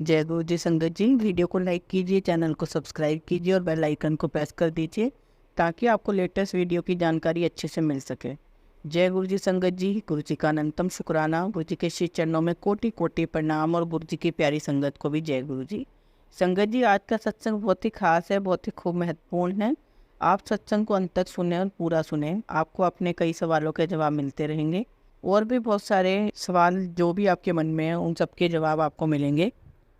जय गुरु जी संगत जी, वीडियो को लाइक कीजिए, चैनल को सब्सक्राइब कीजिए और बेल आइकन को प्रेस कर दीजिए ताकि आपको लेटेस्ट वीडियो की जानकारी अच्छे से मिल सके। जय गुरु जी संगत जी, गुरु जी का अनंतम शुक्राना, गुरु जी के श्री चरणों में कोटि कोटि प्रणाम और गुरु जी की प्यारी संगत को भी जय गुरु जी। संगत जी, आज का सत्संग बहुत ही खास है, बहुत ही खूब महत्वपूर्ण है। आप सत्संग को अंत तक सुने और पूरा सुने, आपको अपने कई सवालों के जवाब मिलते रहेंगे और भी बहुत सारे सवाल जो भी आपके मन में है उन सबके जवाब आपको मिलेंगे।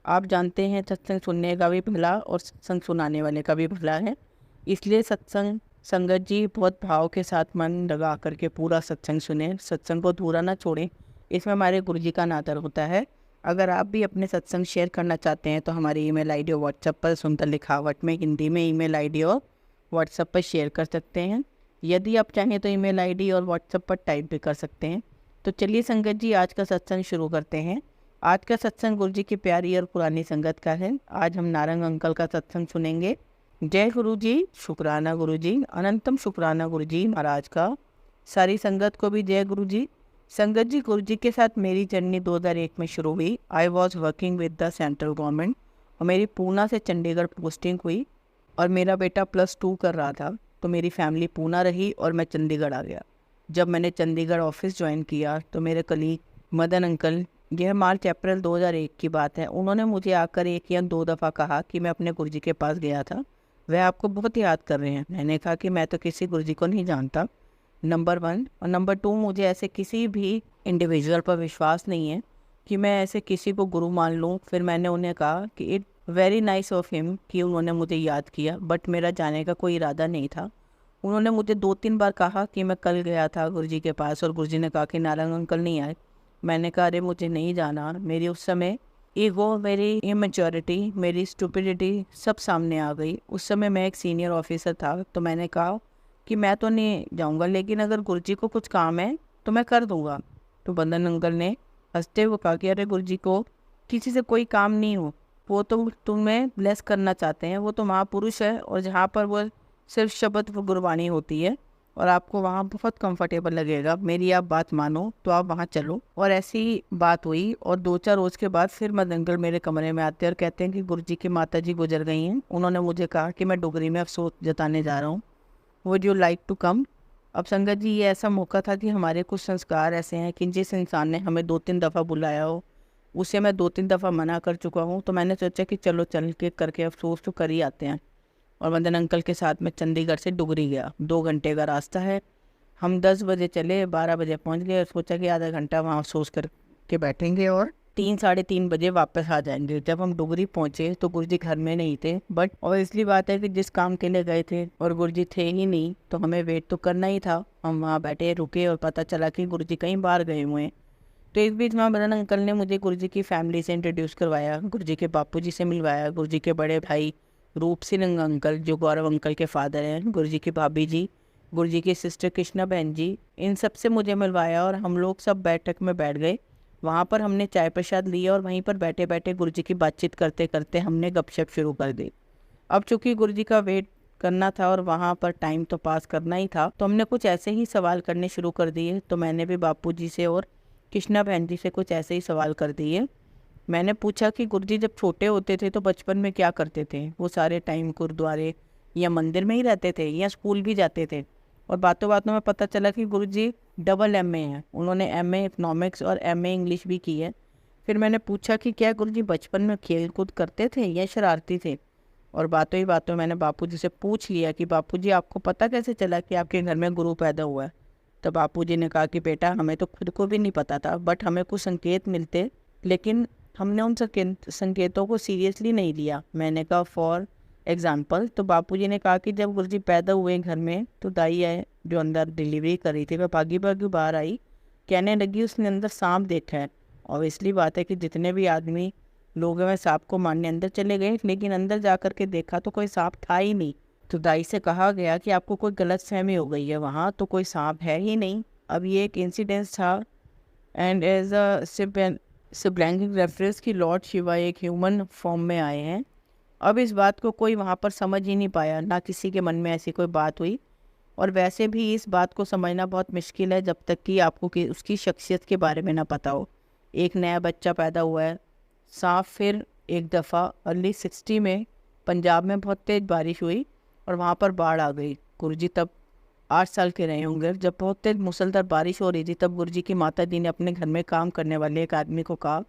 आप जानते हैं सत्संग सुनने का भी भला और सत्संग सुनाने वाले का भी भला है, इसलिए सत्संग संगत जी बहुत भाव के साथ मन लगा करके पूरा सत्संग सुने, सत्संग को अधूरा ना छोड़ें। इसमें हमारे गुरु जी का नादर होता है। अगर आप भी अपने सत्संग शेयर करना चाहते हैं तो हमारी ईमेल आईडी और व्हाट्सएप पर सुंदर लिखावट में हिंदी में ईमेल आईडी और व्हाट्सएप पर शेयर कर सकते हैं। यदि आप चाहें तो ईमेल आईडी और व्हाट्सएप पर टाइप भी कर सकते हैं। तो चलिए संगत जी, आज का सत्संग शुरू करते हैं। आज का सत्संग गुरु जी की प्यारी और पुरानी संगत का है। आज हम नारंग अंकल का सत्संग सुनेंगे। जय गुरु जी, शुक्राना गुरु जी, अनंतम शुक्राना गुरु जी महाराज का। सारी संगत को भी जय गुरु जी। संगत जी, गुरु जी के साथ मेरी जर्नी 2001 में शुरू हुई। I was working with the central government और मेरी पूना से चंडीगढ़ पोस्टिंग हुई और मेरा बेटा +2 कर रहा था, तो मेरी फैमिली पूना रही और मैं चंडीगढ़ आ गया। जब मैंने चंडीगढ़ ऑफिस ज्वाइन किया तो मेरे कलीग मदन अंकल, यह मार्च अप्रैल 2001 की बात है, उन्होंने मुझे आकर 1 या 2 दफ़ा कहा कि मैं अपने गुरुजी के पास गया था, वह आपको बहुत याद कर रहे हैं। मैंने कहा कि मैं तो किसी गुरुजी को नहीं जानता, नंबर 1, और नंबर 2 मुझे ऐसे किसी भी इंडिविजुअल पर विश्वास नहीं है कि मैं ऐसे किसी को गुरु मान लूँ। फिर मैंने उन्हें कहा कि it very nice of him कि उन्होंने मुझे याद किया, बट मेरा जाने का कोई इरादा नहीं था। उन्होंने मुझे 2-3 बार कहा कि मैं कल गया था गुरुजी के पास और गुरुजी ने कहा कि नारंग अंकल नहीं आए। मैंने कहा अरे मुझे नहीं जाना। मेरी उस समय ईगो, मेरी इमेच्योरिटी, मेरी स्टुपिडिटी सब सामने आ गई। उस समय मैं एक सीनियर ऑफिसर था, तो मैंने कहा कि मैं तो नहीं जाऊंगा, लेकिन अगर गुरुजी को कुछ काम है तो मैं कर दूंगा। तो बंदन अंकल ने हंसते हुए कहा कि अरे गुरुजी को किसी से कोई काम नहीं हो, वो तो तुम्हें ब्लेस करना चाहते हैं, वो तो महापुरुष है और जहाँ पर वो सिर्फ शब्द व गुरबाणी होती है और आपको वहाँ बहुत कंफर्टेबल लगेगा। मेरी आप बात मानो तो आप वहाँ चलो। और ऐसी बात हुई और 2-4 रोज़ के बाद फिर मदन अंकल मेरे कमरे में आते हैं और कहते हैं कि गुरुजी की माता जी गुजर गई हैं। उन्होंने मुझे कहा कि मैं डुगरी में अफसोस जताने जा रहा हूँ, would you like to come. अब संगत जी, ये ऐसा मौका था कि हमारे कुछ संस्कार ऐसे हैं कि जिस इंसान ने हमें 2-3 दफ़ा बुलाया हो उसे मैं 2-3 दफ़ा मना कर चुका हूँ, तो मैंने सोचा कि चलो चल के करके अफसोस तो कर ही आते हैं। और मदन अंकल के साथ मैं चंडीगढ़ से डुगरी गया। 2 घंटे का रास्ता है। हम 10 बजे चले, 12 बजे पहुंच गए और सोचा कि आधा घंटा वहाँ अफसोस करके बैठेंगे और 3-3:30 बजे वापस आ जाएंगे। जब हम डुगरी पहुंचे तो गुरुजी घर में नहीं थे, बट और इसलिए बात है कि जिस काम के लिए गए थे और गुरुजी थे ही नहीं, तो हमें वेट तो करना ही था। हम वहाँ बैठे रुके और पता चला कि गुरुजी कहीं बाहर गए हुए हैं। तो इस बीच वहाँ मदन अंकल ने मुझे गुरुजी की फैमिली से इंट्रोड्यूस करवाया, गुरुजी के बापूजी से मिलवाया, गुरुजी के बड़े भाई रूप सिंह अंकल जो गौरव अंकल के फादर हैं, गुरुजी की भाभी जी, गुरुजी की सिस्टर कृष्णा बहन जी, इन सब से मुझे मिलवाया और हम लोग सब बैठक में बैठ गए। वहाँ पर हमने चाय प्रसाद लिया और वहीं पर बैठे बैठे गुरुजी की बातचीत करते करते हमने गपशप शुरू कर दी। अब चूंकि गुरुजी का वेट करना था और वहाँ पर टाइम तो पास करना ही था, तो हमने कुछ ऐसे ही सवाल करने शुरू कर दिए। तो मैंने भी बापू जी से और कृष्णा बहन जी से कुछ ऐसे ही सवाल कर दिए। मैंने पूछा कि गुरुजी जब छोटे होते थे तो बचपन में क्या करते थे? वो सारे टाइम गुरुद्वारे या मंदिर में ही रहते थे या स्कूल भी जाते थे? और बातों बातों में पता चला कि गुरुजी डबल MA हैं। उन्होंने MA इकोनॉमिक्स और MA इंग्लिश भी की है। फिर मैंने पूछा कि क्या गुरुजी बचपन में खेल कूद करते थे या शरारती थे? और बातों ही बातों मैंने बापूजी से पूछ लिया कि बापूजी आपको पता कैसे चला कि आपके घर में गुरु पैदा हुआ है? तो बापूजी ने कहा कि बेटा हमें तो खुद को भी नहीं पता था, बट हमें कुछ संकेत मिलते, लेकिन हमने उन संकेतों को सीरियसली नहीं लिया। मैंने कहा फॉर एग्जाम्पल। तो बापूजी ने कहा कि जब गुरुजी पैदा हुए घर में तो दाई है जो अंदर डिलीवरी कर रही थी, वह भागी भागी बाहर आई, कहने लगी उसने अंदर सांप देखा है। और इसलिए बात है कि जितने भी आदमी लोग हैं वह सांप को मारने अंदर चले गए, लेकिन अंदर जा कर के देखा तो कोई सांप था ही नहीं। तो दाई से कहा गया कि आपको कोई गलत फहमी हो गई है, वहाँ तो कोई सांप है ही नहीं। अब ये एक इंसिडेंस था एंड एज अ सिब्लैंगिक रेफरेंस की लॉर्ड शिवा एक ह्यूमन फॉर्म में आए हैं। अब इस बात को कोई वहाँ पर समझ ही नहीं पाया, ना किसी के मन में ऐसी कोई बात हुई। और वैसे भी इस बात को समझना बहुत मुश्किल है जब तक कि आपको उसकी शख्सियत के बारे में ना पता हो। एक नया बच्चा पैदा हुआ है, सांप फिर एक दफ़ा अर्ली 60 में पंजाब में बहुत तेज़ बारिश हुई और वहाँ पर बाढ़ आ गई। गुरुजी तब 8 साल के रहे होंगे। जब बहुत तेज़ मूसलाधार बारिश हो रही थी तब गुरुजी की माता जी ने अपने घर में काम करने वाले एक आदमी को कहा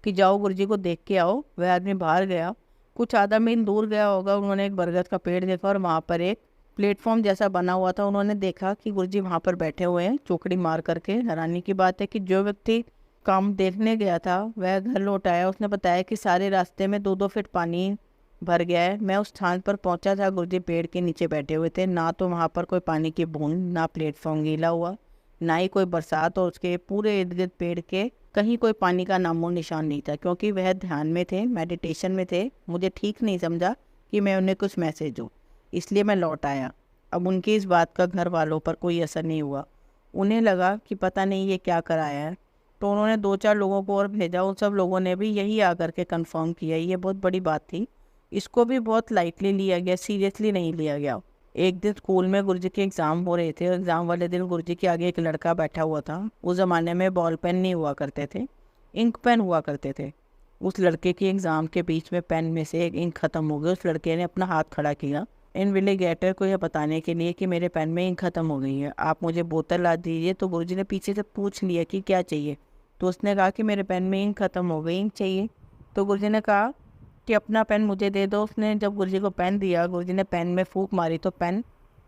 कि जाओ गुरुजी को देख के आओ। वह आदमी बाहर गया, कुछ आधा मील दूर गया होगा, उन्होंने एक बरगद का पेड़ देखा और वहाँ पर एक प्लेटफॉर्म जैसा बना हुआ था। उन्होंने देखा कि गुरुजी वहाँ पर बैठे हुए हैं चौकड़ी मार करके। हैरानी की बात है कि जो व्यक्ति काम देखने गया था वह घर लौट आया। उसने बताया कि सारे रास्ते में 2-2 फीट पानी भर गया है। मैं उस स्थान पर पहुंचा था, गुरुजी पेड़ के नीचे बैठे हुए थे। ना तो वहाँ पर कोई पानी की बूंद, ना प्लेटफॉर्म गीला हुआ, ना ही कोई बरसात, और उसके पूरे इर्द गिर्द पेड़ के कहीं कोई पानी का नामो निशान नहीं था, क्योंकि वह ध्यान में थे, मेडिटेशन में थे। मुझे ठीक नहीं समझा कि मैं उन्हें कुछ मैसेज दूँ, इसलिए मैं लौट आया। अब उनकी इस बात का घर वालों पर कोई असर नहीं हुआ। उन्हें लगा कि पता नहीं ये क्या कराया है, तो उन्होंने 2-4 लोगों को और भेजा। उन सब लोगों ने भी यही आकर के कंफर्म किया। ये बहुत बड़ी बात थी, इसको भी बहुत लाइटली लिया गया, सीरियसली नहीं लिया गया। एक दिन स्कूल में गुरुजी के एग्ज़ाम हो रहे थे और एग्ज़ाम वाले दिन गुरुजी के आगे एक लड़का बैठा हुआ था। उस ज़माने में बॉल पेन नहीं हुआ करते थे, इंक पेन हुआ करते थे। उस लड़के की एग्ज़ाम के बीच में पेन में से एक इंक ख़त्म हो गई। उस लड़के ने अपना हाथ खड़ा किया इन्विजिलेटर को यह बताने के लिए कि मेरे पेन में इंक ख़त्म हो गई है, आप मुझे बोतल ला दीजिए। तो गुरुजी ने पीछे से पूछ लिया कि क्या चाहिए, तो उसने कहा कि मेरे पेन में इंक ख़त्म हो गई, इंक चाहिए। तो गुरुजी ने कहा कि अपना पेन मुझे दे दो। उसने जब गुरुजी को पेन दिया, गुरुजी ने पेन में फूंक मारी तो पेन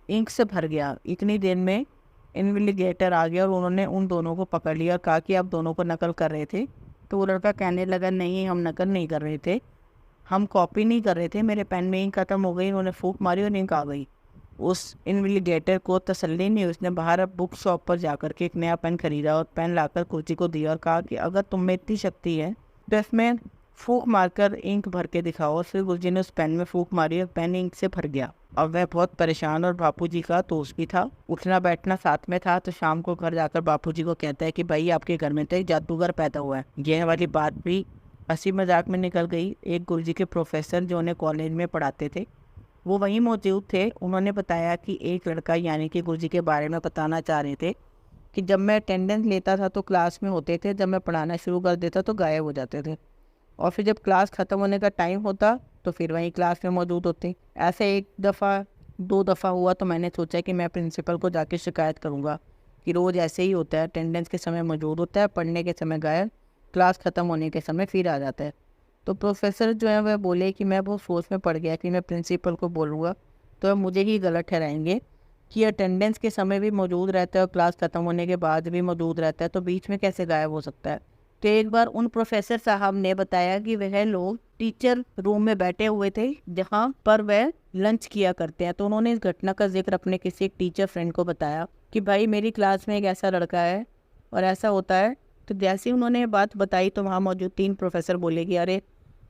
इंक से भर गया। इतनी देर में इन्विजिलेटर आ गया और उन्होंने उन दोनों को पकड़ लिया और कहा कि आप दोनों को नकल कर रहे थे। तो वो लड़का कहने लगा, नहीं हम नकल नहीं कर रहे थे, हम कॉपी नहीं कर रहे थे, मेरे पेन में इंक ख़त्म हो गई। उन्होंने फूंक मारी और इंक आ गई। उस इन्विजिलेटर को तसल्ली नहीं, उसने बाहर अब बुक शॉप पर जाकर के एक नया पेन खरीदा और पेन लाकर गुरुजी को दिया और कहा कि अगर तुम में इतनी शक्ति है तो इसमें फूंक मारकर इंक भर के दिखाओ। और फिर गुरुजी ने उस पेन में फूंक मारी और पेन इंक से भर गया। अब वह बहुत परेशान, और बापूजी का दोस्त भी था, उठना बैठना साथ में था। तो शाम को घर जाकर बापूजी को कहता है कि भाई आपके घर में तो एक जादूगर पैदा हुआ है। यह वाली बात भी हंसी मजाक में निकल गई। एक गुरुजी के प्रोफेसर जो उन्हें कॉलेज में पढ़ाते थे वो वहीं मौजूद थे। उन्होंने बताया कि एक लड़का यानी कि गुरुजी के बारे में बताना चाह रहे थे कि जब मैं अटेंडेंस लेता था तो क्लास में होते थे, जब मैं पढ़ाना शुरू कर देता तो गायब हो जाते थे, और फिर जब क्लास ख़त्म होने का टाइम होता तो फिर वहीं क्लास में मौजूद होते। ऐसे 1 दफ़ा 2 दफ़ा हुआ तो मैंने सोचा कि मैं प्रिंसिपल को जाके शिकायत करूँगा कि रोज़ ऐसे ही होता है, अटेंडेंस के समय मौजूद होता है, पढ़ने के समय गायब, क्लास ख़त्म होने के समय फिर आ जाता है। तो प्रोफेसर जो है वह बोले कि मैं बहुत सोच में पड़ गया कि मैं प्रिंसिपल को बोलूँगा तो वह मुझे ही गलत ठहराएंगे कि अटेंडेंस के समय भी मौजूद रहता है और क्लास ख़त्म होने के बाद भी मौजूद रहता है, तो बीच में कैसे गायब हो सकता है। तो एक बार उन प्रोफेसर साहब ने बताया कि वह लोग टीचर रूम में बैठे हुए थे जहाँ पर वह लंच किया करते हैं। तो उन्होंने इस घटना का जिक्र अपने किसी एक टीचर फ्रेंड को बताया कि भाई मेरी क्लास में एक ऐसा लड़का है और ऐसा होता है। तो जैसे ही उन्होंने ये बात बताई तो वहाँ मौजूद 3 प्रोफेसर बोले कि अरे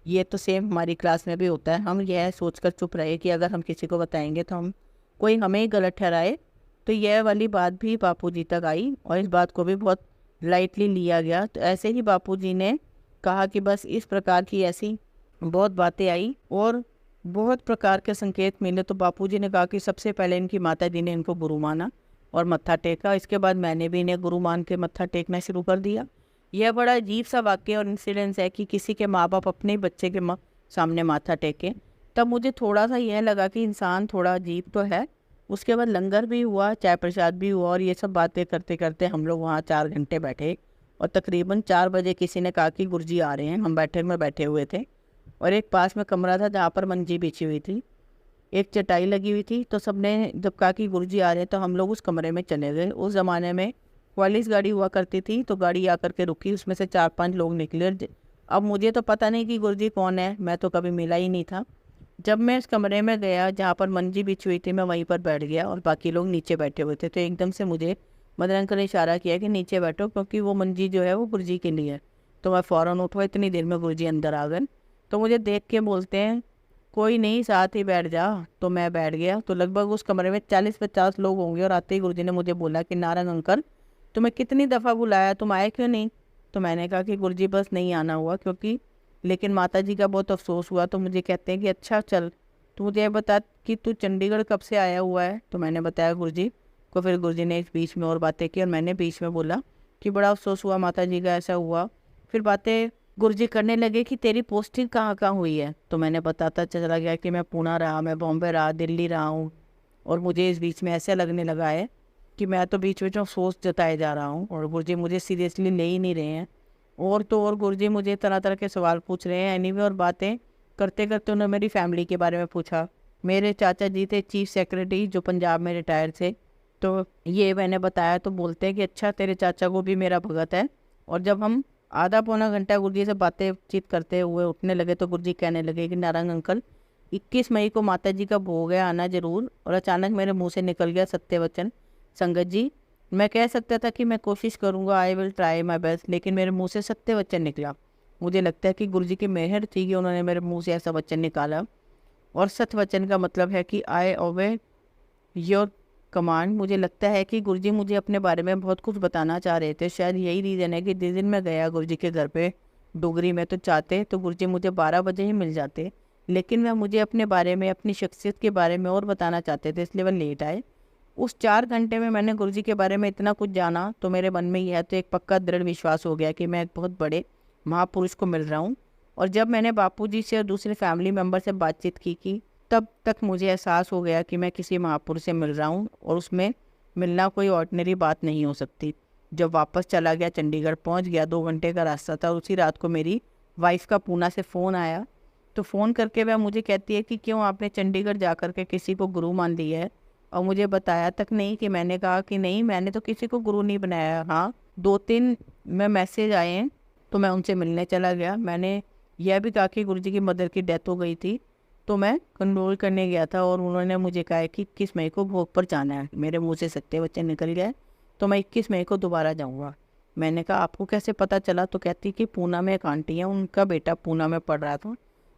ये तो सेम हमारी क्लास में भी होता है। हम यह सोचकर चुप रहे कि अगर हम किसी को बताएंगे तो हम कोई हमें ही गलत ठहराए। तो यह वाली बात भी बापूजी तक आई और इस बात को भी बहुत लाइटली लिया गया। तो ऐसे ही बापूजी ने कहा कि बस इस प्रकार की ऐसी बहुत बातें आई और बहुत प्रकार के संकेत मिले। तो बापूजी ने कहा कि सबसे पहले इनकी माता जी ने इनको गुरु माना और मत्था टेका, इसके बाद मैंने भी इन्हें गुरु मान के मत्था टेकना शुरू कर दिया। यह बड़ा अजीब सा वाक्य और इंसिडेंस है कि किसी के माँ बाप अपने बच्चे के सामने माथा टेके। तब मुझे थोड़ा सा यह लगा कि इंसान थोड़ा अजीब तो है। उसके बाद लंगर भी हुआ, चाय प्रसाद भी हुआ और ये सब बातें करते करते हम लोग वहाँ 4 घंटे बैठे और तकरीबन 4 बजे किसी ने कहा कि गुरुजी आ रहे हैं। हम बैठक में बैठे हुए थे और एक पास में कमरा था जहाँ पर मंजी बिछी हुई थी, एक चटाई लगी हुई थी। तो सबने जब कहा कि गुरुजी आ रहे हैं तो हम लोग उस कमरे में चले गए। उस ज़माने में 44 गाड़ी हुआ करती थी, तो गाड़ी आकर के रुकी, उसमें से 4-5 लोग निकले। अब मुझे तो पता नहीं कि गुरुजी कौन है, मैं तो कभी मिला ही नहीं था। जब मैं इस कमरे में गया जहाँ पर मंजी बिछी हुई थी, मैं वहीं पर बैठ गया और बाकी लोग नीचे बैठे हुए थे। तो एकदम से मुझे मदन अंकल ने इशारा किया कि नीचे बैठो, क्योंकि वो मंजी जो है वो गुरुजी के लिए है। तो मैं फ़ौरन उठा, इतनी देर में गुरुजी अंदर आ गए। तो मुझे देख के बोलते हैं कोई नहीं साथ ही बैठ जा। तो मैं बैठ गया। तो लगभग उस कमरे में 40-50 लोग होंगे और आते ही गुरुजी ने मुझे बोला कि नारंग अंकल तुम्हें कितनी दफ़ा बुलाया, तुम आए क्यों नहीं। तो मैंने कहा कि गुरुजी बस नहीं आना हुआ, क्योंकि लेकिन माताजी का बहुत अफसोस हुआ। तो मुझे कहते हैं कि अच्छा चल तो मुझे बता कि तू चंडीगढ़ कब से आया हुआ है। तो मैंने बताया गुरुजी को। फिर गुरुजी ने इस बीच में और बातें की और मैंने बीच में बोला कि बड़ा अफसोस हुआ माताजी का ऐसा हुआ। फिर बातें गुरु जी करने लगे कि तेरी पोस्टिंग कहाँ कहाँ हुई है। तो मैंने बताता चला गया कि मैं पूना रहा, मैं बॉम्बे रहा, दिल्ली रहा हूँ। और मुझे इस बीच में ऐसा लगने लगा है कि मैं तो बीच बीच में अफसोस जताए जा रहा हूँ और गुरु जी मुझे सीरियसली ले ही नहीं रहे हैं। और तो और गुरु जी मुझे तरह तरह के सवाल पूछ रहे हैं एनीवे। और बातें करते करते उन्होंने मेरी फैमिली के बारे में पूछा। मेरे चाचा जी थे चीफ सेक्रेटरी, जो पंजाब में रिटायर थे। तो ये मैंने बताया तो बोलते हैं कि अच्छा, तेरे चाचा को भी मेरा भगत है। और जब हम आधा पौना घंटा गुरुजी से बातचीत करते हुए उठने लगे तो गुरुजी कहने लगे कि नारंग अंकल, 21 मई को माता जी का भोग है, आना जरूर। और अचानक मेरे मुंह से निकल गया सत्य वचन। संगत जी, मैं कह सकता था कि मैं कोशिश करूंगा, I will try my best, लेकिन मेरे मुंह से सत्य वचन निकला। मुझे लगता है कि गुरुजी की मेहर थी कि उन्होंने मेरे मुंह से ऐसा वचन निकाला। और सत्य वचन का मतलब है कि आई ओबे योर कमांड। मुझे लगता है कि गुरुजी मुझे अपने बारे में बहुत कुछ बताना चाह रहे थे। शायद यही रीज़न है कि जिस दिन मैं गया गुरुजी के घर पे डोगरी में, तो चाहते तो गुरुजी मुझे 12 बजे ही मिल जाते, लेकिन वह मुझे अपने बारे में, अपनी शख्सियत के बारे में और बताना चाहते थे, इसलिए वह लेट आए। उस 4 घंटे में मैंने गुरुजी के बारे में इतना कुछ जाना तो मेरे मन में यह तो एक पक्का दृढ़ विश्वास हो गया कि मैं एक बहुत बड़े महापुरुष को मिल रहा हूँ। और जब मैंने बापूजी से और दूसरे फैमिली मेम्बर से बातचीत की तब तक मुझे एहसास हो गया कि मैं किसी महापुरुष से मिल रहा हूँ और उसमें मिलना कोई ऑर्डिनरी बात नहीं हो सकती। जब वापस चला गया, चंडीगढ़ पहुँच गया, 2 घंटे का रास्ता था। उसी रात को मेरी वाइफ का पूना से फ़ोन आया। तो फ़ोन करके वह मुझे कहती है कि क्यों आपने चंडीगढ़ जा कर के किसी को गुरु मान लिया है, और मुझे बताया तक नहीं। कि मैंने कहा कि नहीं, मैंने तो किसी को गुरु नहीं बनाया। हाँ, 2-3 में मैसेज आए हैं तो मैं उनसे मिलने चला गया। मैंने यह भी कहा कि गुरुजी की मदर की डेथ हो गई थी, तो मैं कंट्रोल करने गया था और उन्होंने मुझे कहा कि 21 मई को भोग पर जाना है। मेरे मुंह से सत्य वचन निकल गया, तो मैं 21 मई को दोबारा जाऊंगा। मैंने कहा आपको कैसे पता चला? तो कहती कि पूना में एक आंटी है, उनका बेटा पूना में पढ़ रहा था,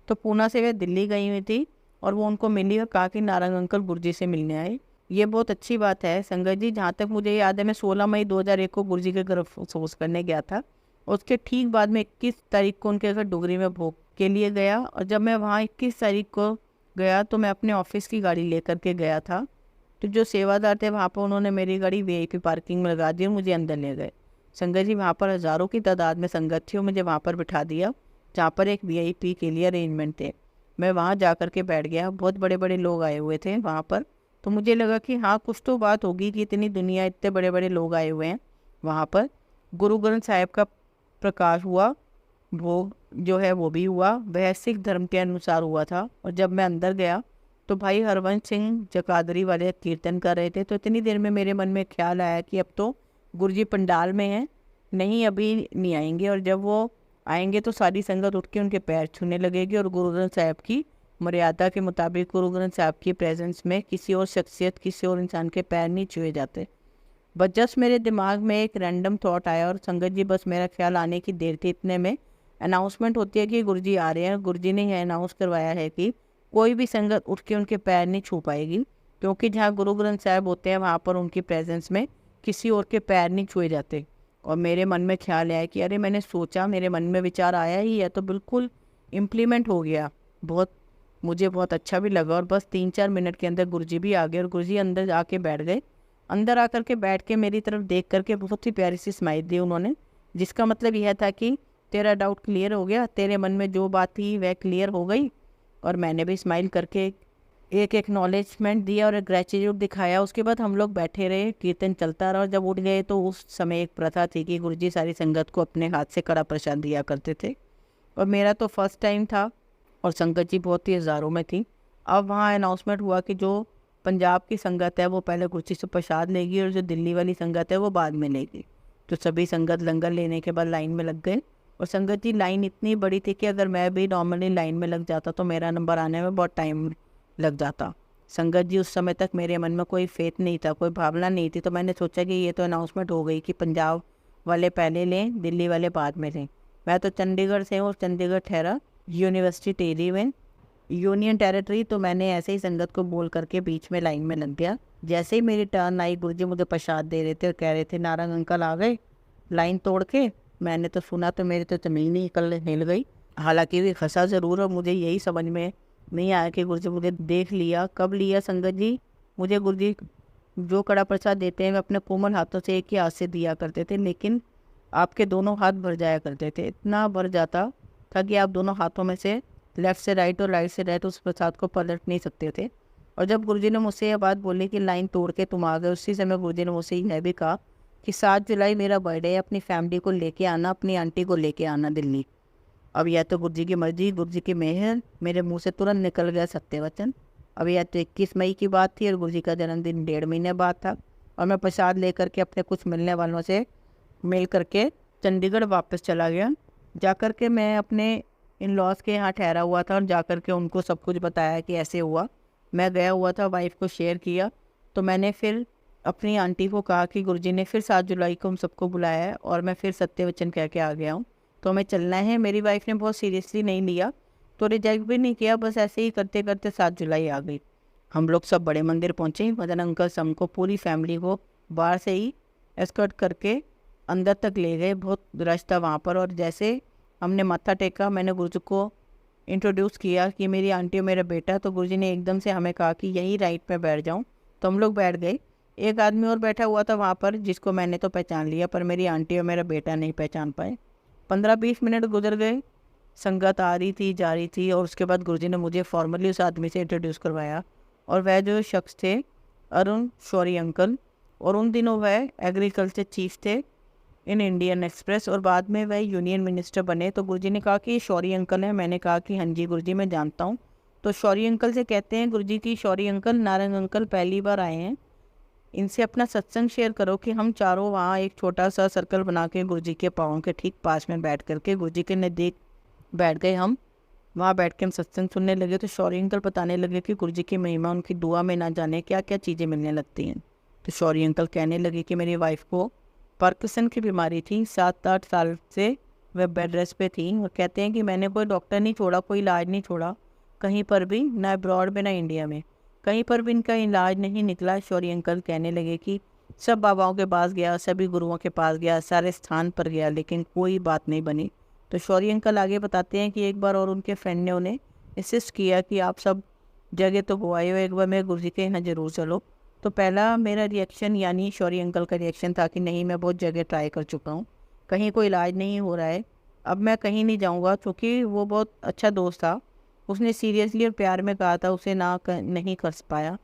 तो पूना से वे दिल्ली गई हुई थी और वो उनको मिली और कहा कि नारंग अंकल गुरुजी से मिलने आए। ये बहुत अच्छी बात है संगत जी। जहाँ तक मुझे याद है, मैं 16 मई 2001 को गुरुजी के घर अफसोस करने गया था। उसके ठीक बाद में 21 तारीख को उनके घर डोगरी में भोग के लिए गया। और जब मैं वहाँ 21 तारीख को गया तो मैं अपने ऑफिस की गाड़ी लेकर के गया था। तो जो सेवादार थे वहाँ पर, उन्होंने मेरी गाड़ी वीआईपी पार्किंग में लगा दी और मुझे अंदर ले गए। संगत जी, वहाँ पर हज़ारों की तादाद में संगत थी और मुझे वहाँ पर बिठा दिया जहाँ पर एक वीआईपी के लिए अरेंजमेंट थे। मैं वहाँ जा कर के बैठ गया। बहुत बड़े बड़े लोग आए हुए थे वहाँ पर। तो मुझे लगा कि हाँ, कुछ तो बात होगी कि इतनी दुनिया, इतने बड़े बड़े लोग आए हुए हैं वहाँ पर। गुरु ग्रंथ साहिब का प्रकाश हुआ, भोग जो है वो भी हुआ, वह सिख धर्म के अनुसार हुआ था। और जब मैं अंदर गया तो भाई हरवंश सिंह जकादरी वाले कीर्तन कर रहे थे। तो इतनी देर में मेरे मन में ख्याल आया कि अब तो गुरुजी पंडाल में हैं, नहीं अभी नहीं आएंगे। और जब वो आएंगे तो सारी संगत उठ के उनके पैर छूने लगेगी। और गुरु ग्रंथ साहिब की मर्यादा के मुताबिक गुरु ग्रंथ साहिब की प्रेजेंस में किसी और शख्सियत, किसी और इंसान के पैर नहीं छुए जाते। बस जस्ट मेरे दिमाग में एक रैंडम थॉट आया और संगत जी, बस मेरा ख्याल आने की देर थी, इतने में अनाउंसमेंट होती है कि गुरुजी आ रहे हैं। गुरुजी ने यह अनाउंस करवाया है कि कोई भी संगत उठ के उनके पैर नहीं छू पाएगी, क्योंकि जहाँ गुरु ग्रंथ साहिब होते हैं वहाँ पर उनकी प्रेजेंस में किसी और के पैर नहीं छुए जाते। और मेरे मन में ख्याल आया कि अरे, मैंने सोचा, मेरे मन में विचार आया ही है तो बिल्कुल इम्प्लीमेंट हो गया। मुझे बहुत अच्छा भी लगा। और बस 3-4 मिनट के अंदर गुरुजी भी आ गए और गुरुजी अंदर आके बैठ गए। अंदर आकर के बैठ के मेरी तरफ देख करके बहुत ही प्यारी सी स्माइल दी उन्होंने, जिसका मतलब यह था कि तेरा डाउट क्लियर हो गया, तेरे मन में जो बात थी वह क्लियर हो गई। और मैंने भी स्माइल करके एक एक्नॉलेजमेंट दिया और एक ग्रेटिट्यूड दिखाया। उसके बाद हम लोग बैठे रहे, कीर्तन चलता रहा। और जब उठ गए तो उस समय एक प्रथा थी कि गुरुजी सारी संगत को अपने हाथ से कड़ा प्रसाद दिया करते थे। और मेरा तो फर्स्ट टाइम था और संगत जी बहुत ही हज़ारों में थी। अब वहाँ अनाउंसमेंट हुआ कि जो पंजाब की संगत है वो पहले गुरुजी से प्रसाद लेगी और जो दिल्ली वाली संगत है वो बाद में लेगी। तो सभी संगत लंगर लेने के बाद लाइन में लग गए। और संगत जी, लाइन इतनी बड़ी थी कि अगर मैं भी नॉर्मली लाइन में लग जाता तो मेरा नंबर आने में बहुत टाइम लग जाता। संगत जी, उस समय तक मेरे मन में कोई फेथ नहीं था, कोई भावना नहीं थी। तो मैंने सोचा कि ये तो अनाउंसमेंट हो गई कि पंजाब वाले पहले लें, दिल्ली वाले बाद में लें। मैं तो चंडीगढ़ से हूँ, चंडीगढ़ ठहरा यूनिवर्सिटी टेरी में, यूनियन टेरिटरी। तो मैंने ऐसे ही संगत को बोल करके बीच में लाइन में लग गया। जैसे ही मेरी टर्न आई, गुरुजी मुझे प्रसाद दे रहे थे और कह रहे थे नारंग अंकल आ गए लाइन तोड़ के। मैंने तो सुना तो मेरी तो ज़मीन ही हिल गई। हालांकि भी फंसा ज़रूर, और मुझे यही समझ में नहीं आया कि गुरुजी मुझे देख लिया, कब लिया। संगत जी, मुझे गुरुजी जो कड़ा प्रसाद देते हैं वे अपने कोमल हाथों से एक ही हाथ से दिया करते थे, लेकिन आपके दोनों हाथ भर जाया करते थे, इतना भर जाता था कि आप दोनों हाथों में से लेफ़्ट से राइट और राइट से लेफ़्ट उस प्रसाद को पलट नहीं सकते थे। और जब गुरुजी ने मुझसे ये बात बोली कि लाइन तोड़ के तुम आ गए, उसी समय गुरुजी ने मुझसे यह भी कहा कि 7 जुलाई मेरा बर्थडे है, अपनी फैमिली को लेके आना, अपनी आंटी को लेके आना दिल्ली। अब या तो गुरुजी की मर्जी, गुरुजी की मेहर, मेरे मुंह से तुरंत निकल गया सत्य वचन। अब या तो 21 मई की बात थी और गुरुजी का जन्मदिन 1.5 महीने बाद था, और मैं प्रसाद लेकर के अपने कुछ मिलने वालों से मिल करके चंडीगढ़ वापस चला गया। जाकर के मैं अपने इन लॉज के यहाँ ठहरा हुआ था और जाकर के उनको सब कुछ बताया कि ऐसे हुआ। मैं गया हुआ था, वाइफ को शेयर किया। तो मैंने फिर अपनी आंटी को कहा कि गुरुजी ने फिर 7 जुलाई को हम सबको बुलाया है और मैं फिर सत्य वचन कह के आ गया हूँ, तो हमें चलना है। मेरी वाइफ ने बहुत सीरियसली नहीं लिया, तो रिजेक्ट भी नहीं किया, बस ऐसे ही करते करते 7 जुलाई आ गई। हम लोग सब बड़े मंदिर पहुँचे। मदन अंकल हमको पूरी फैमिली को बाहर से ही एस्कॉर्ट करके अंदर तक ले गए। बहुत रश था वहाँ पर, और जैसे हमने माथा टेका, मैंने गुरुजी को इंट्रोड्यूस किया कि मेरी आंटी और मेरा बेटा, तो गुरुजी ने एकदम से हमें कहा कि यहीं राइट पे बैठ जाऊँ। तो हम लोग बैठ गए। एक आदमी और बैठा हुआ था वहाँ पर, जिसको मैंने तो पहचान लिया, पर मेरी आंटी और मेरा बेटा नहीं पहचान पाए। 15-20 मिनट गुजर गए, संगत आ रही थी, जा रही थी, और उसके बाद गुरुजी ने मुझे फॉर्मली उस आदमी से इंट्रोड्यूस करवाया। और वह जो शख्स थे अरुण शौरी अंकल, और उन दिनों वह एग्रीकल्चर चीफ थे इन इंडियन एक्सप्रेस, और बाद में वह यूनियन मिनिस्टर बने। तो गुरुजी ने कहा कि ये शौरी अंकल हैं। मैंने कहा कि हाँ जी गुरुजी, मैं जानता हूँ। तो शौरी अंकल से कहते हैं गुरुजी की शौरी अंकल, नारंग अंकल पहली बार आए हैं, इनसे अपना सत्संग शेयर करो। कि हम चारों वहाँ एक छोटा सा सर्कल बना के गुरुजी के पाँव के ठीक पास में बैठ करके गुरुजी के नज़दीक बैठ गए। हम वहाँ बैठ के हम सत्संग सुनने लगे। तो शौरी अंकल बताने लगे कि गुरुजी की महिमा, उनकी दुआ में ना जाने क्या क्या चीज़ें मिलने लगती हैं। तो शौरी अंकल कहने लगे कि मेरी वाइफ को पार्किंसन की बीमारी थी, 7-8 साल से वह बेड रेस्ट पे थी, और कहते हैं कि मैंने कोई डॉक्टर नहीं छोड़ा, कोई इलाज नहीं छोड़ा कहीं पर भी, ना अब्रॉड में ना इंडिया में, कहीं पर भी इनका इलाज नहीं निकला। शौरी अंकल कहने लगे कि सब बाबाओं के पास गया, सभी गुरुओं के पास गया, सारे स्थान पर गया, लेकिन कोई बात नहीं बनी। तो शौरी अंकल आगे बताते हैं कि एक बार और उनके फ्रेंड ने उन्हें इंसिस्ट किया कि आप सब जगह तो हो आए हो, एक बार मेरे गुरुजी के यहाँ ज़रूर चलो। तो पहला मेरा रिएक्शन, यानी शौरी अंकल का रिएक्शन था कि नहीं, मैं बहुत जगह ट्राई कर चुका हूँ, कहीं कोई इलाज नहीं हो रहा है, अब मैं कहीं नहीं जाऊँगा। क्योंकि वो बहुत अच्छा दोस्त था, उसने सीरियसली और प्यार में कहा था, उसे नहीं कर पाया।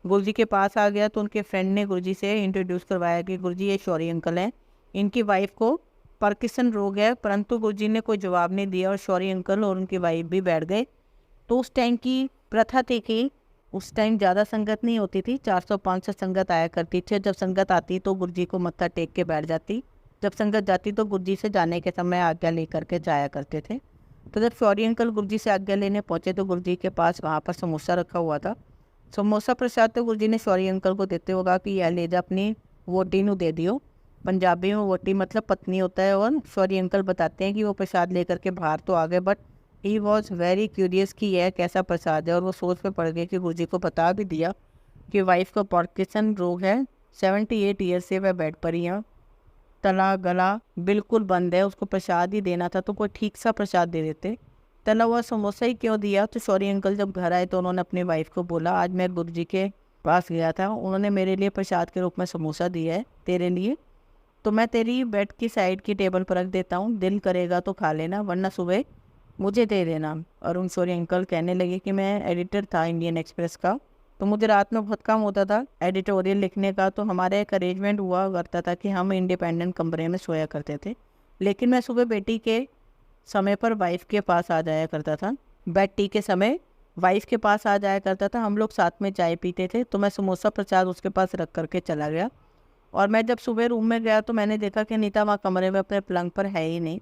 गुरुजी के पास आ गया तो उनके फ्रेंड ने गुरुजी से इंट्रोड्यूस करवाया कि गुरुजी ये शौरी अंकल हैं, इनकी वाइफ को पार्किंसन रोग है। परंतु गुरुजी ने कोई जवाब नहीं दिया और शौरी अंकल और उनकी वाइफ भी बैठ गए। तो उस टाइम की प्रथा थी कि उस टाइम ज़्यादा संगत नहीं होती थी, 400-500 संगत आया करती थी। जब संगत आती तो गुरुजी को मत्था टेक के बैठ जाती, जब संगत जाती तो गुरुजी से जाने के समय आज्ञा लेकर के जाया करते थे। तो जब शौरी अंकल गुरुजी से आज्ञा लेने पहुँचे तो गुरुजी के पास वहाँ पर समोसा रखा हुआ था। समोसा प्रसाद तो गुरुजी ने शौरी अंकल को देते होगा कि यह ले जा, अपनी वोटी नू दे दियो। पंजाबी में वोटी मतलब पत्नी होता है। और शौरी अंकल बताते हैं कि वो प्रसाद लेकर के बाहर तो आ गए, but he was very curious कि यह कैसा प्रसाद है, और वो सोच में पड़ गए कि गुरुजी को बता भी दिया कि वाइफ को पार्किंसन रोग है, 78 ईयर से वह बेड पर ही है, तला गला बिल्कुल बंद है, उसको प्रसाद ही देना था तो कोई ठीक सा प्रसाद दे देते, तला हुआ समोसा ही क्यों दिया। तो शौरी अंकल जब घर आए तो उन्होंने अपनी वाइफ को बोला, आज मैं गुरुजी के पास गया था, उन्होंने मेरे लिए प्रसाद के रूप में समोसा दिया है तेरे लिए, तो मैं तेरी बेड की साइड की टेबल पर रख देता हूँ, दिल करेगा तो खा लेना, वरना सुबह मुझे दे देना। अरुण शौरी अंकल कहने लगे कि मैं एडिटर था इंडियन एक्सप्रेस का, तो मुझे रात में बहुत काम होता था एडिटोरियल लिखने का, तो हमारा एक अरेंजमेंट हुआ करता था कि हम इंडिपेंडेंट कमरे में सोया करते थे, लेकिन मैं सुबह बेटी के समय पर वाइफ के पास आ जाया करता था, बेड टी के समय वाइफ के पास आ जाया करता था, हम लोग साथ में चाय पीते थे। तो मैं समोसा प्रसाद उसके पास रख करके चला गया, और मैं जब सुबह रूम में गया तो मैंने देखा कि नीता वहाँ कमरे में अपने पलंग पर है ही नहीं।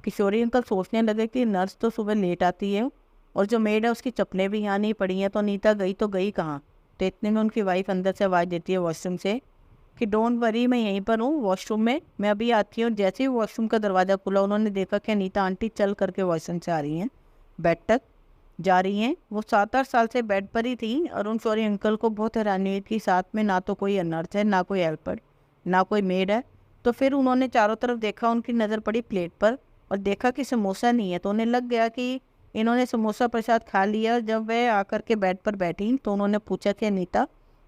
किशोरी अंकल सोचने लगे कि नर्स तो सुबह लेट आती है और जो मेड है उसकी चप्पलें भी यहाँ नहीं पड़ी हैं, तो नीता गई तो गई कहाँ। तो इतने में उनकी वाइफ अंदर से आवाज़ देती है वॉशरूम से कि डोंट वरी, मैं यहीं पर हूँ वॉशरूम में, मैं अभी आती हूँ। जैसे ही वॉशरूम का दरवाज़ा खुला उन्होंने देखा कि नीता आंटी चल करके वॉशरूम से आ रही हैं, बेड तक जा रही हैं। वो 7-8 साल से बेड पर ही थी। अरुण शौरी अंकल को बहुत हैरानी हुई कि साथ में ना तो कोई नर्स है, ना कोई हेल्पर, ना कोई मेड है। तो फिर उन्होंने चारों तरफ देखा, उनकी नज़र पड़ी प्लेट पर और देखा कि समोसा नहीं है, तो उन्हें लग गया कि इन्होंने समोसा प्रसाद खा लिया। जब वह आकर के बेड पर बैठी तो उन्होंने पूछा कि अनीता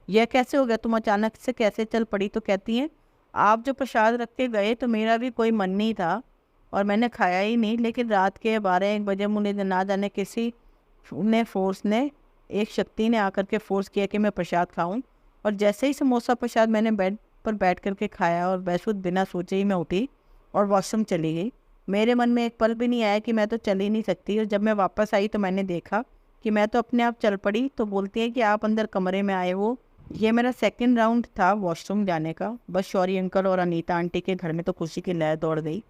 यह कैसे हो गया, तुम अचानक से कैसे चल पड़ी। तो कहती हैं आप जो प्रसाद रख के गए तो मेरा भी कोई मन नहीं था और मैंने खाया ही नहीं, लेकिन रात के 12-1 बजे मुझे ना जाने किसी ने एक शक्ति ने आकर के फोर्स किया कि मैं प्रसाद खाऊं। और जैसे ही समोसा प्रसाद मैंने बेड पर बैठ करके खाया और बेसुध बिना सोचे ही मैं उठी और वॉशरूम चली गई। मेरे मन में एक पल भी नहीं आया कि मैं तो चल ही नहीं सकती। और जब मैं वापस आई तो मैंने देखा कि मैं तो अपने आप चल पड़ी। तो बोलती है कि आप अंदर कमरे में आए हो। ये मेरा सेकंड राउंड था वॉशरूम जाने का। बस शौरी अंकल और अनीता आंटी के घर में तो खुशी की लहर दौड़ गई।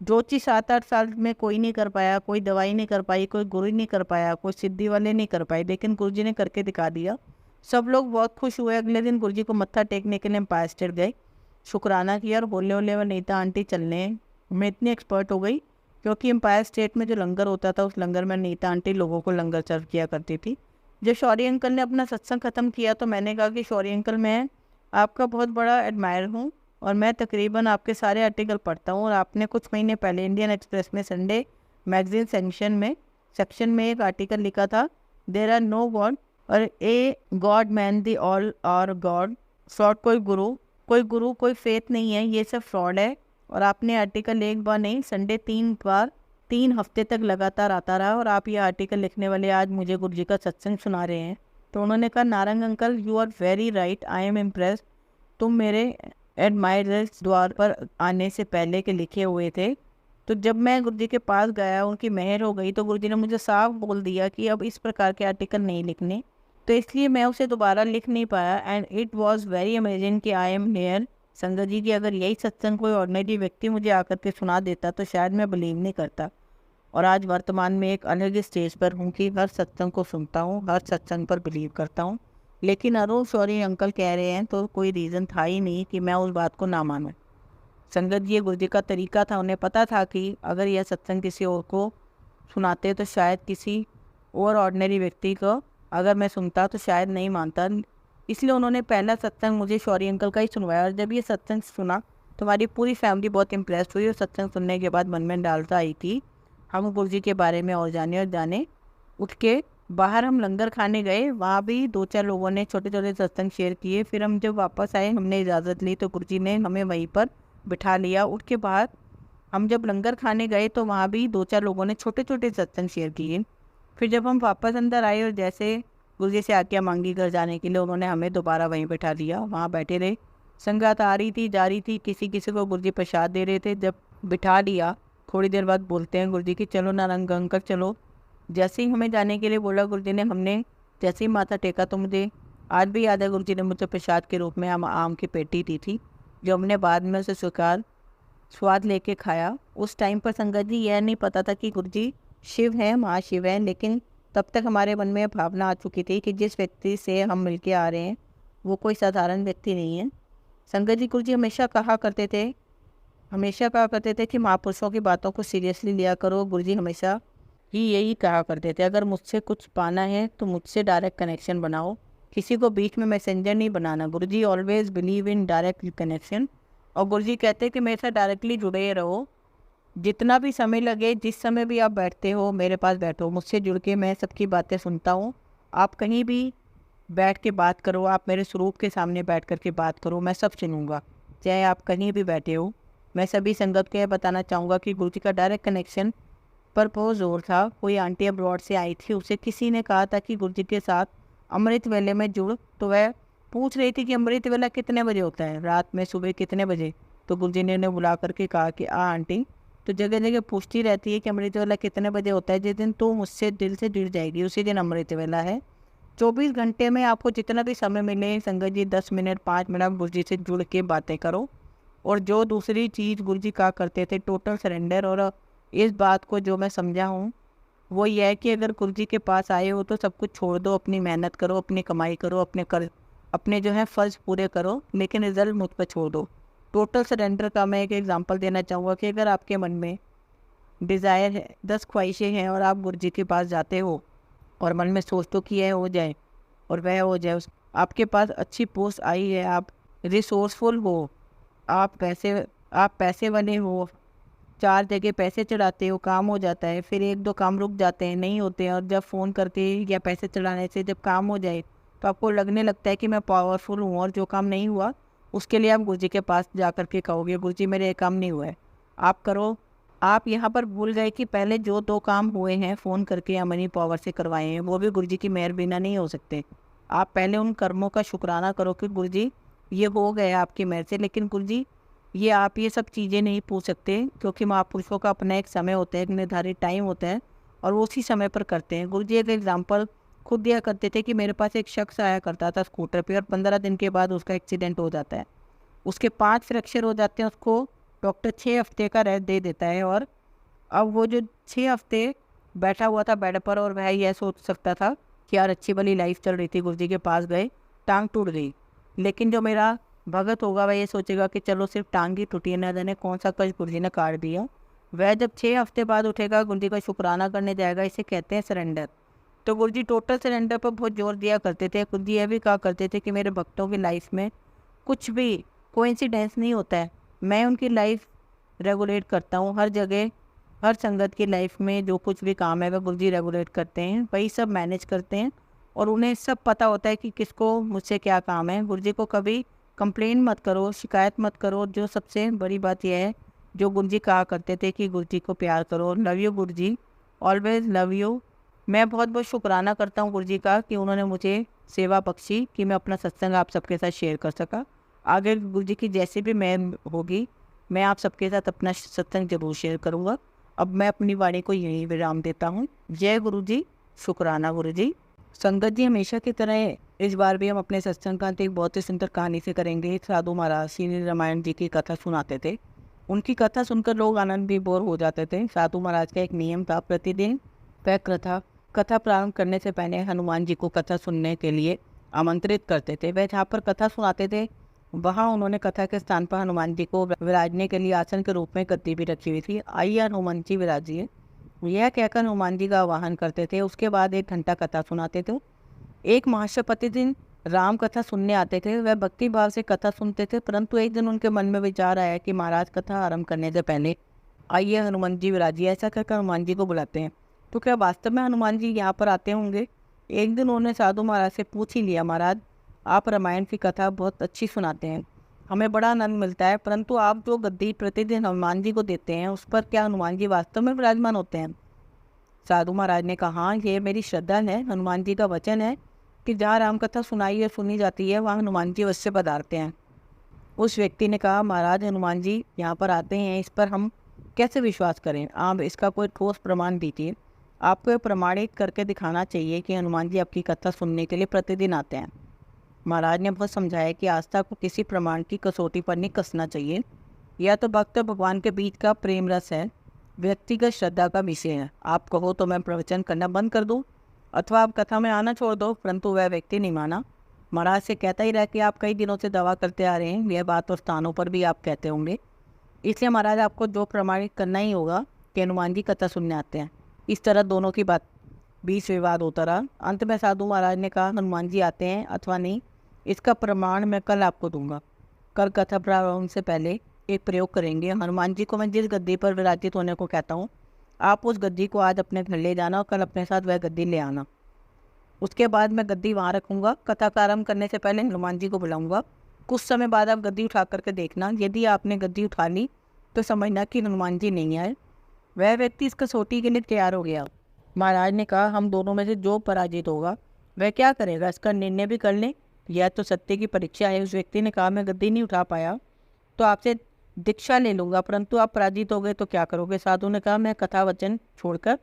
जो चीज़ 7-8 साल में कोई नहीं कर पाया, कोई दवाई नहीं कर पाई, कोई गुरु नहीं कर पाया, कोई सिद्धि वाले नहीं कर पाए, लेकिन गुरुजी ने करके दिखा दिया। सब लोग बहुत खुश हुए। अगले दिन गुरुजी को मत्था टेकने के लिए एम्पायर स्टेट गए, शुक्राना किया और बोले बोले अनीता आंटी चलने। मैं इतनी एक्सपर्ट हो गई क्योंकि एम्पायर स्टेट में जो लंगर होता था उस लंगर में अनीता आंटी लोगों को लंगर सर्व किया करती थी। जब शौरी अंकल ने अपना सत्संग ख़त्म किया तो मैंने कहा कि शौरी अंकल, मैं आपका बहुत बड़ा एडमायर हूँ और मैं तकरीबन आपके सारे आर्टिकल पढ़ता हूँ। और आपने कुछ महीने पहले इंडियन एक्सप्रेस में संडे मैगजीन सेक्शन में एक आर्टिकल लिखा था, देयर आर नो गॉड और a god man they all are god fraud. कोई गुरु कोई फेथ नहीं है, ये सब फ्रॉड है। और आपने आर्टिकल एक बार नहीं, संडे 3 बार 3 हफ्ते तक लगातार आता रहा और आप ये आर्टिकल लिखने वाले आज मुझे गुरु जी का सत्संग सुना रहे हैं। तो उन्होंने कहा, Narang uncle you are very right, I am impress. तुम मेरे एडमायरर्स द्वार पर आने से पहले के लिखे हुए थे। तो जब मैं गुरुजी के पास गया, उनकी मेहर हो गई, तो गुरुजी ने मुझे साफ बोल दिया कि अब इस प्रकार के आर्टिकल नहीं लिखने। तो इसलिए मैं उसे दोबारा लिख नहीं पाया। And it was very amazing कि आई एम हियर। संगत जी की अगर यही सत्संग कोई ऑर्डिनरी व्यक्ति मुझे आकर के सुना देता तो शायद मैं बिलीव नहीं करता। और आज वर्तमान में एक अलग स्टेज पर हूँ कि हर सत्संग को सुनता हूँ, हर सत्संग पर बिलीव करता हूँ। लेकिन अरुण शौरी अंकल कह रहे हैं तो कोई रीज़न था ही नहीं कि मैं उस बात को ना मानूं। संगत जी, गुरुजी का तरीका था, उन्हें पता था कि अगर यह सत्संग किसी और को सुनाते तो शायद किसी और ऑर्डिनरी व्यक्ति को अगर मैं सुनता तो शायद नहीं मानता। इसलिए उन्होंने पहला सत्संग मुझे शौरी अंकल का ही सुनवाया। और जब ये सत्संग सुना तो हमारी पूरी फैमिली बहुत इम्प्रेस हुई। और सत्संग सुनने के बाद मन में डालता आई कि हम गुरुजी के बारे में और जाने। उठ के बाहर हम लंगर खाने गए, वहाँ भी 2-4 लोगों ने छोटे छोटे सत्संग शेयर किए। फिर हम जब वापस आए, हमने इजाज़त ली तो गुरुजी ने हमें वहीं पर बिठा लिया। उठ के बाद हम जब लंगर खाने गए तो वहाँ भी 2-4 लोगों ने छोटे छोटे सत्संग शेयर किए। फिर जब हम वापस अंदर आए और जैसे गुरुजी से आज्ञा मांगी घर जाने के लिए, उन्होंने हमें दोबारा वहीं बिठा दिया। वहाँ बैठे रहे, संगत आ रही थी जा रही थी, किसी किसी को गुरुजी प्रसाद दे रहे थे। जब बिठा लिया थोड़ी देर बाद बोलते हैं गुरुजी कि चलो नारंग अंकल चलो। जैसे ही हमें जाने के लिए बोला गुरुजी ने, हमने जैसे ही माथा टेका तो मुझे आज भी याद है गुरुजी ने मुझे प्रसाद के रूप में आम की पेटी दी थी, जो हमने बाद में उसे स्वाद लेके खाया। उस टाइम पर संगत जी यह नहीं पता था कि गुरुजी शिव हैं, महाशिव हैं, लेकिन तब तक हमारे मन में भावना आ चुकी थी कि जिस व्यक्ति से हम मिलके आ रहे हैं वो कोई साधारण व्यक्ति नहीं है। संगत जी, गुरुजी हमेशा कहा करते थे कि महापुरुषों की बातों को सीरियसली लिया करो। गुरुजी हमेशा ही यही कहा करते थे, अगर मुझसे कुछ पाना है तो मुझसे डायरेक्ट कनेक्शन बनाओ, किसी को बीच में मैसेंजर नहीं बनाना। Guruji always believe in direct connection. और गुरुजी कहते हैं कि मेरे साथ डायरेक्टली जुड़े रहो, जितना भी समय लगे, जिस समय भी आप बैठते हो मेरे पास बैठो, मुझसे जुड़ के मैं सबकी बातें सुनता हूँ। आप कहीं भी बैठ के बात करो, आप मेरे स्वरूप के सामने बैठ कर के बात करो, मैं सब सुनूंगा, चाहे आप कहीं भी बैठे हो। मैं सभी संगत को यह बताना चाहूँगा कि गुरुजी का डायरेक्ट कनेक्शन पर बहुत जोर था। कोई आंटी अब्रॉड से आई थी, उसे किसी ने कहा था कि गुरुजी के साथ अमृत वेले में जुड़। तो वह पूछ रही थी कि अमृत वेला कितने बजे होता है, रात में, सुबह कितने बजे। तो गुरुजी ने उन्हें बुला करके कहा कि आंटी तो जगह जगह पूछती रहती है कि अमृत वेला कितने बजे होता है। जिस दिन तू मुझसे दिल से जुड़ जाएगी उसी दिन अमृत वेला है। 24 घंटे में आपको जितना भी समय मिले संगत जी 10 मिनट 5 मिनट गुरुजी से जुड़ के बातें करो। और जो दूसरी चीज़ गुरुजी कहा करते थे, टोटल सरेंडर। और इस बात को जो मैं समझा हूँ वो ये है कि अगर गुरुजी के पास आए हो तो सब कुछ छोड़ दो, अपनी मेहनत करो, अपनी कमाई करो, अपने जो है फ़र्ज पूरे करो, लेकिन रिजल्ट मुझ पर छोड़ दो। टोटल सरेंडर का मैं एक एग्जांपल देना चाहूँगा कि अगर आपके मन में डिज़ायर है, 10 ख्वाहिशें हैं और आप गुरुजी के पास जाते हो और मन में सोचते हो कि यह हो जाए और वह हो जाए, आपके पास अच्छी पोस्ट आई है, आप रिसोर्सफुल हो, आप पैसे वाले हो, 4 जगह पैसे चढ़ाते हो, काम हो जाता है, फिर 1-2 काम रुक जाते हैं, नहीं होते हैं, और जब फ़ोन करके या पैसे चढ़ाने से जब काम हो जाए तो आपको लगने लगता है कि मैं पावरफुल हूँ, और जो काम नहीं हुआ उसके लिए आप गुरु जी के पास जा कर के कहोगे गुरु जी मेरे ये काम नहीं हुआ है, आप करो। आप यहाँ पर भूल गए कि पहले जो 2 काम हुए हैं फ़ोन करके या मनी पावर से करवाए हैं, वो भी गुरु जी की मेहर बिना नहीं हो सकते। आप पहले उन कर्मों का शुक्राना करो कि गुरु जी ये हो गया आपकी मेहर से, लेकिन गुरु जी ये आप ये सब चीज़ें नहीं पूछ सकते, क्योंकि महापुरुषों का अपना एक समय होता है, एक निर्धारित टाइम होता है और वो उसी समय पर करते हैं। गुरु जी एक एग्जाम्पल खुद दिया करते थे कि मेरे पास एक शख्स आया करता था स्कूटर पे और 15 दिन के बाद उसका एक्सीडेंट हो जाता है, उसके 5 फ्रैक्चर हो जाते हैं, उसको डॉक्टर 6 हफ्ते का रेस्ट दे देता है। और अब वो जो 6 हफ्ते बैठा हुआ था बेड पर और वह यह सोच सकता था कि यार अच्छी भली लाइफ चल रही थी, गुरु जी के पास गए, टांग टूट गई। लेकिन जो मेरा भगत होगा वह ये सोचेगा कि चलो सिर्फ टांग ही टूटी है, न जाने कौन सा कष्ट गुरु जी ने काट दिया। वह जब 6 हफ्ते बाद उठेगा, गुरु जी का शुक्राना करने जाएगा, इसे कहते हैं सरेंडर। तो गुरु जी टोटल सरेंडर पर बहुत जोर दिया करते थे। गुरु जी यह भी कहा करते थे कि मेरे भक्तों की लाइफ में कुछ भी कोइंसिडेंस नहीं होता है, मैं उनकी लाइफ रेगुलेट करता हूँ। हर जगह हर संगत की लाइफ में जो कुछ भी काम है वह गुरु जी रेगुलेट करते हैं, वही सब मैनेज करते हैं और उन्हें सब पता होता है कि किसको मुझसे क्या काम है। गुरु जी को कभी कंप्लेन मत करो, शिकायत मत करो। जो सबसे बड़ी बात यह है, जो गुरु जी कहा करते थे कि गुरु जी को प्यार करो, love you Guru ji, always love you. मैं बहुत बहुत शुक्राना करता हूँ गुरु जी का कि उन्होंने मुझे सेवा बख्शी कि मैं अपना सत्संग आप सबके साथ शेयर कर सका। आगे गुरु जी की जैसी भी मैं होगी, मैं आप सबके साथ अपना सत्संग जरूर शेयर करूँगा। अब मैं अपनी वाणी को यहीं विराम देता हूँ। जय गुरु जी, शुक्राना गुरु जी। संगत जी, हमेशा की तरह इस बार भी हम अपने सत्संग का अंत एक बहुत ही सुंदर कहानी से करेंगे। साधु महाराज श्री रामायण जी की कथा सुनाते थे, उनकी कथा सुनकर लोग आनंद भी बोर हो जाते थे। साधु महाराज का एक नियम था, प्रतिदिन वह कथा प्रारंभ करने से पहले हनुमान जी को कथा सुनने के लिए आमंत्रित करते थे। वह जहाँ पर कथा सुनाते थे वहाँ उन्होंने कथा के स्थान पर हनुमान जी को विराजने के लिए आसन के रूप में गद्दी भी रखी हुई थी। आइए हनुमान जी विराजिए, यह कहकर हनुमान जी का आवाहन करते थे। उसके बाद 1 घंटा कथा सुनाते थे। एक महाशय प्रतिदिन राम कथा सुनने आते थे। वह भक्ति भाव से कथा सुनते थे, परंतु एक दिन उनके मन में विचार आया कि महाराज कथा आरंभ करने से पहले आइए हनुमान जी विराजिए। ऐसा कहकर हनुमान जी को बुलाते हैं। तो क्या वास्तव में हनुमान जी यहाँ पर आते होंगे? एक दिन उन्होंने साधु महाराज से पूछ ही लिया, महाराज आप रामायण की कथा बहुत अच्छी सुनाते हैं, हमें बड़ा आनंद मिलता है, परंतु आप जो गद्दी प्रतिदिन हनुमान जी को देते हैं उस पर क्या हनुमान जी वास्तव में विराजमान होते हैं? साधु महाराज ने कहा, हाँ ये मेरी श्रद्धा है, हनुमान जी का वचन है कि जहाँ राम कथा सुनाई और सुनी जाती है वहाँ हनुमान जी अवश्य पधारते हैं। उस व्यक्ति ने कहा, महाराज हनुमान जी यहाँ पर आते हैं, इस पर हम कैसे विश्वास करें? आप इसका कोई ठोस प्रमाण दीजिए। आपको प्रमाणित करके दिखाना चाहिए कि हनुमान जी आपकी कथा सुनने के लिए प्रतिदिन आते हैं। महाराज ने बहुत समझाया कि आस्था को किसी प्रमाण की कसौटी पर नहीं कसना चाहिए। यह तो भक्त और भगवान के बीच का प्रेम रस है, व्यक्तिगत श्रद्धा का विषय है। आप कहो तो मैं प्रवचन करना बंद कर दूं अथवा आप कथा में आना छोड़ दो, परंतु वह व्यक्ति नहीं माना। महाराज से कहता ही रहा कि आप कई दिनों से दवा करते आ रहे हैं, यह बात और स्थानों पर भी आप कहते होंगे, इसलिए महाराज आपको जो प्रमाणित करना ही होगा कि हनुमान जी कथा सुनने आते हैं। इस तरह दोनों की बात बीच विवाद होता रहा। अंत में साधु महाराज ने कहा, हनुमान जी आते हैं अथवा नहीं, इसका प्रमाण मैं कल आपको दूंगा। कल कथा प्रारंभ से पहले एक प्रयोग करेंगे। हनुमान जी को मैं जिस गद्दी पर विराजित होने को कहता हूँ, आप उस गद्दी को आज अपने घर ले जाना और कल अपने साथ वह गद्दी ले आना। उसके बाद मैं गद्दी वहाँ रखूँगा। कथा प्रारंभ करने से पहले हनुमान जी को बुलाऊँगा। कुछ समय बाद आप गद्दी उठा करके देखना, यदि आपने गद्दी उठा ली तो समझना कि हनुमान जी नहीं आए। वह व्यक्ति इस कसौटी के लिए तैयार हो गया। महाराज ने कहा, हम दोनों में से जो पराजित होगा वह क्या करेगा, इसका निर्णय भी कर लें, यह तो सत्य की परीक्षा है। उस व्यक्ति ने कहा, मैं गद्दी नहीं उठा पाया तो आपसे दीक्षा ले लूँगा, परंतु आप पराजित हो गए तो क्या करोगे? साधु ने कहा, मैं कथा वचन छोड़कर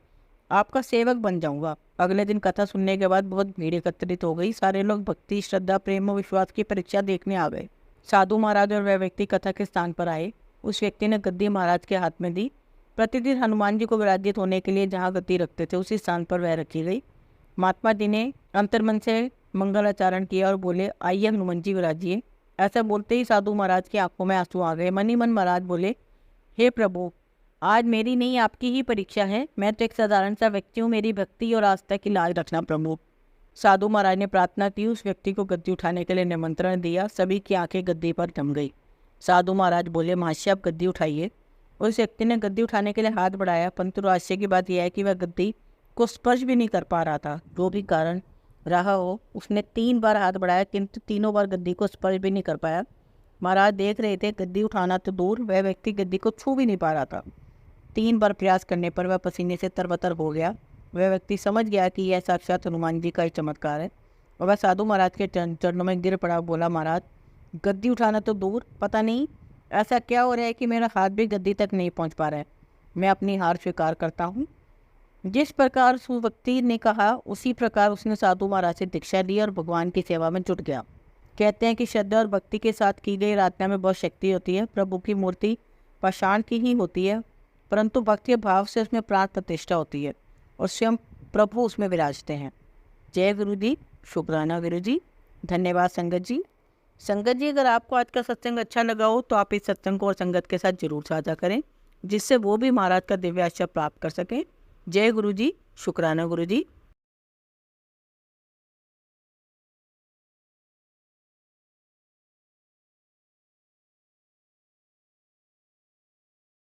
आपका सेवक बन जाऊँगा। अगले दिन कथा सुनने के बाद बहुत भीड़ एकत्रित हो गई। सारे लोग भक्ति, श्रद्धा, प्रेम और विश्वास की परीक्षा देखने आ गए। साधु महाराज और वह व्यक्ति कथा के स्थान पर आए। उस व्यक्ति ने गद्दी महाराज के हाथ में दी। प्रतिदिन हनुमान जी को विराजित होने के लिए जहाँ गद्दी रखते थे उसी स्थान पर वह रखी गई। महात्मा जी ने अंतर्मन से मंगलाचरण किया और बोले, आइए हनुमान जी विराजिए। ऐसा बोलते ही साधु महाराज की आंखों में आंसू आ गए। मन ही मन महाराज बोले, हे प्रभु, आज मेरी नहीं आपकी ही परीक्षा है। मैं तो एक साधारण सा व्यक्ति हूँ, मेरी भक्ति और आस्था की लाज रखना प्रभु। साधु महाराज ने प्रार्थना की, उस व्यक्ति को गद्दी उठाने के लिए निमंत्रण दिया। सभी की आंखें गद्दी पर जम गई। साधु महाराज बोले, महाशय आप गद्दी उठाइए। उस व्यक्ति ने गद्दी उठाने के लिए हाथ बढ़ाया, परंतु आश्चर्य की बात यह है कि वह गद्दी को स्पर्श भी नहीं कर पा रहा था। जो भी कारण रहा हो, उसने 3 बार हाथ बढ़ाया किंतु तीनों बार गद्दी को स्पर्श भी नहीं कर पाया। महाराज देख रहे थे गद्दी उठाना तो दूर, वह व्यक्ति गद्दी को छू भी नहीं पा रहा था। 3 बार प्रयास करने पर वह पसीने से तरबतर हो गया। वह व्यक्ति समझ गया कि यह साक्षात हनुमान जी का ही चमत्कार है और वह साधु महाराज के चरणों में गिर पड़ा। बोला, महाराज गद्दी उठाना तो दूर, पता नहीं ऐसा क्या हो रहा है कि मेरा हाथ भी गद्दी तक नहीं पहुंच पा रहा है। मैं अपनी हार स्वीकार करता हूँ। जिस प्रकार उस व्यक्ति ने कहा उसी प्रकार उसने साधु महाराज से दीक्षा ली और भगवान की सेवा में जुट गया। कहते हैं कि श्रद्धा और भक्ति के साथ की गई आराधना में बहुत शक्ति होती है। प्रभु की मूर्ति पाषाण की ही होती है, परंतु भक्ति भाव से उसमें प्राण प्रतिष्ठा होती है और स्वयं प्रभु उसमें विराजते हैं। जय गुरु जी, शुक्राना गुरु जी, धन्यवाद संगत जी। संगत जी, अगर आपको आज का सत्संग अच्छा लगा हो तो आप इस सत्संग को और संगत के साथ जरूर साझा करें, जिससे वो भी महाराज का दिव्य आशीर्वाद प्राप्त कर सकें। जय गुरु जी, शुक्राना गुरु जी।